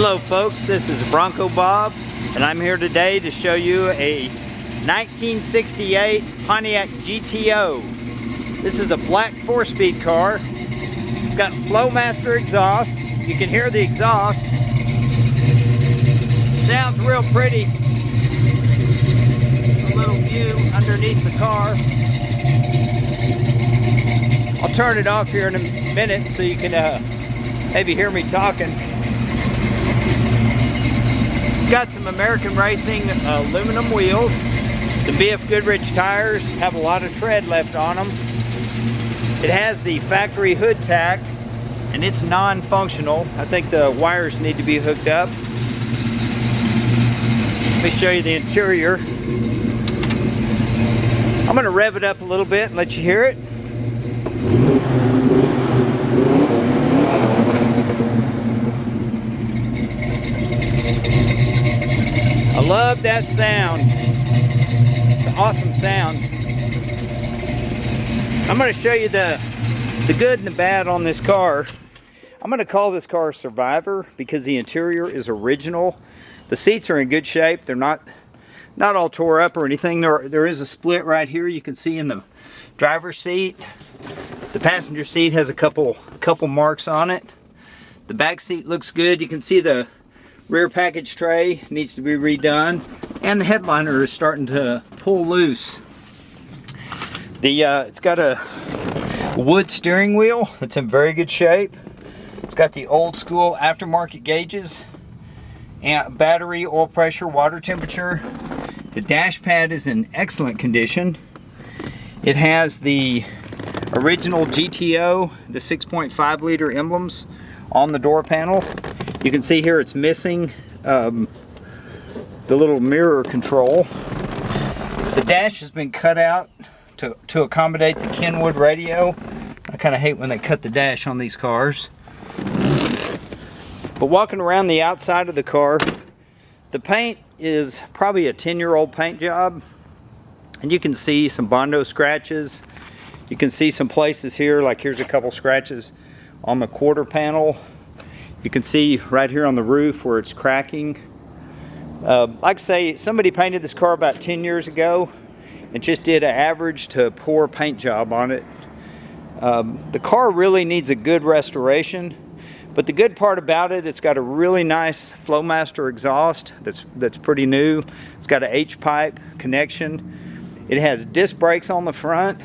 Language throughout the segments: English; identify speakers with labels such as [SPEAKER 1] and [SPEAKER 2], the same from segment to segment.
[SPEAKER 1] Hello folks, this is Bronco Bob, and I'm here today to show you a 1968 Pontiac GTO. This is a black 4-speed car. It's got Flowmaster exhaust. You can hear the exhaust. Sounds real pretty. A little view underneath the car. I'll turn it off here in a minute so you can maybe hear me talking. It's got some American Racing aluminum wheels. The BF Goodrich tires have a lot of tread left on them. It has the factory hood tack, and it's non-functional. I think the wires need to be hooked up. Let me show you the interior. I'm going to rev it up a little bit and let you hear it. I love that sound. It's an awesome sound. I'm going to show you the good and the bad on this car. I'm going to call this car a Survivor because the interior is original. The seats are in good shape. They're not all tore up or anything. There is a split right here you can see in the driver's seat. The passenger seat has a couple marks on it. The back seat looks good. You can see the rear package tray needs to be redone, and the headliner is starting to pull loose. It's got a wood steering wheel that's in very good shape. It's got the old school aftermarket gauges and battery, oil pressure, water temperature. The dash pad is in excellent condition. It has the original GTO, the 6.5 liter emblems on the door panel. You can see here it's missing the little mirror control. The dash has been cut out to accommodate the Kenwood radio. I kind of hate when they cut the dash on these cars. But walking around the outside of the car, the paint is probably a 10-year-old paint job. And you can see some Bondo scratches. You can see some places here, like here's a couple scratches on the quarter panel. You can see right here on the roof where it's cracking. Like I say, somebody painted this car about 10 years ago and just did an average to poor paint job on it. The car really needs a good restoration, but the good part about it, it's got a really nice Flowmaster exhaust that's pretty new. It's got an H-pipe connection. It has disc brakes on the front,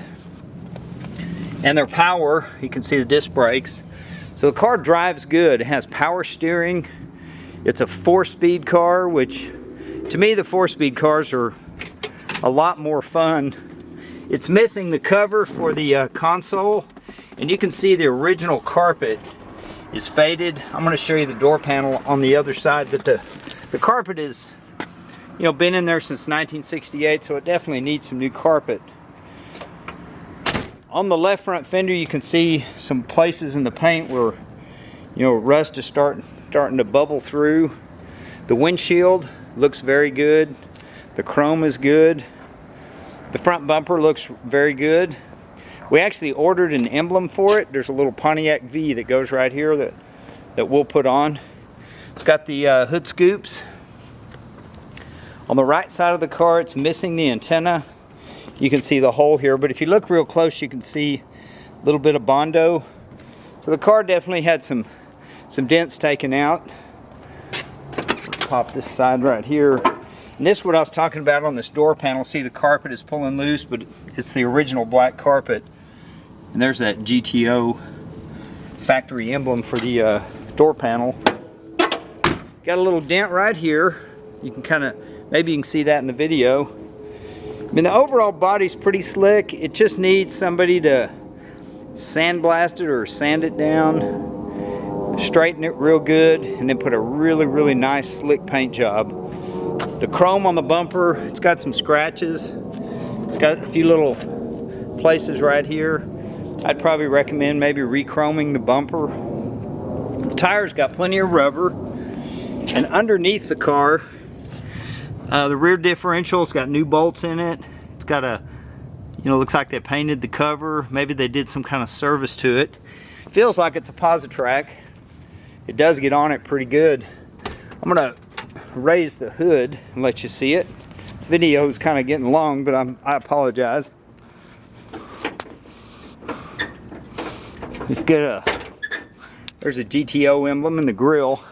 [SPEAKER 1] and they're power. You can see the disc brakes. So the car drives good. It has power steering. It's a 4-speed car, which to me the 4-speed cars are a lot more fun. It's missing the cover for the console, and you can see the original carpet is faded. I'm going to show you the door panel on the other side, but the carpet is, you know, been in there since 1968, so it definitely needs some new carpet. On the left front fender, you can see some places in the paint where, you know, rust is starting to bubble through. The windshield looks very good. The chrome is good. The front bumper looks very good. We actually ordered an emblem for it. There's a little Pontiac V that goes right here that we'll put on. It's got the hood scoops. On the right side of the car, it's missing the antenna. You can see the hole here, but if you look real close, you can see a little bit of Bondo. So the car definitely had some dents taken out. Pop this side right here. And this is what I was talking about on this door panel. See, the carpet is pulling loose, but it's the original black carpet. And there's that GTO factory emblem for the door panel. Got a little dent right here. You can maybe you can see that in the video. I mean, the overall body's pretty slick. It just needs somebody to sandblast it or sand it down, straighten it real good, and then put a really, really nice slick paint job. The chrome on the bumper, it's got some scratches. It's got a few little places right here. I'd probably recommend maybe re-chroming the bumper. The tires got plenty of rubber. And underneath the car, the rear differential's got new bolts in it. It's got a, you know, looks like they painted the cover. Maybe they did some kind of service to it. Feels like it's a Positrack. It does get on it pretty good. I'm gonna raise the hood and let you see it. This video is kind of getting long, but I apologize. Let's get there's a GTO emblem in the grill.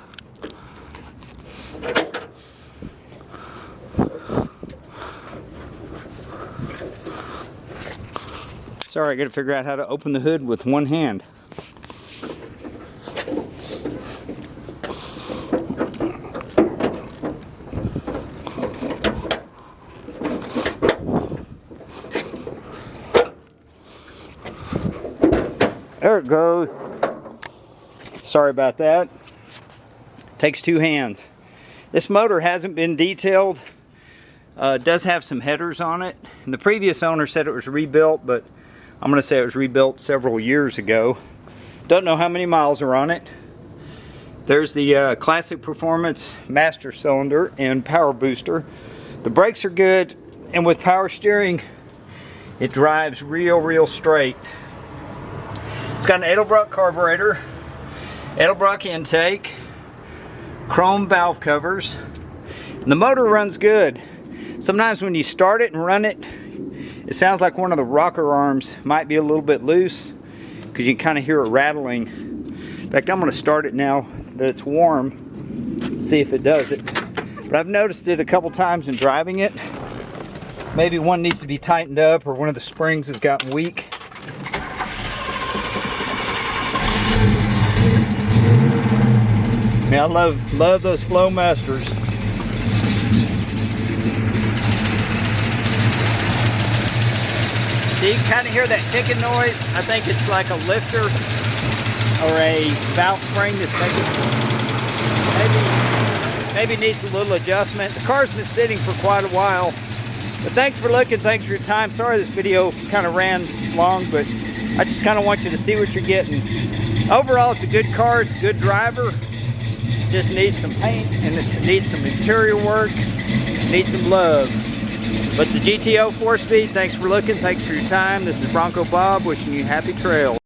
[SPEAKER 1] Sorry, I gotta figure out how to open the hood with one hand. There it goes. Sorry about that. Takes two hands. This motor hasn't been detailed. It does have some headers on it. And the previous owner said it was rebuilt, but I'm going to say it was rebuilt several years ago. Don't know how many miles are on it. There's the Classic Performance Master Cylinder and Power Booster. The brakes are good, and with power steering, it drives real straight. It's got an Edelbrock carburetor, Edelbrock intake, chrome valve covers, and the motor runs good. Sometimes when you start it and run it, it sounds like one of the rocker arms might be a little bit loose because you can kind of hear it rattling. In fact, I'm going to start it now that it's warm, see if it does it. But I've noticed it a couple times in driving it. Maybe one needs to be tightened up or one of the springs has gotten weak. Man, I love those Flowmasters. So you can kind of hear that ticking noise. I think it's like a lifter or a valve spring that's maybe needs a little adjustment. The car's been sitting for quite a while. But thanks for looking, thanks for your time. Sorry this video kind of ran long, but I just kind of want you to see what you're getting. Overall, it's a good car, it's a good driver. Just needs some paint and it needs some interior work, needs some love. But it's a GTO 4-speed. Thanks for looking, thanks for your time. This is Bronco Bob wishing you happy trails.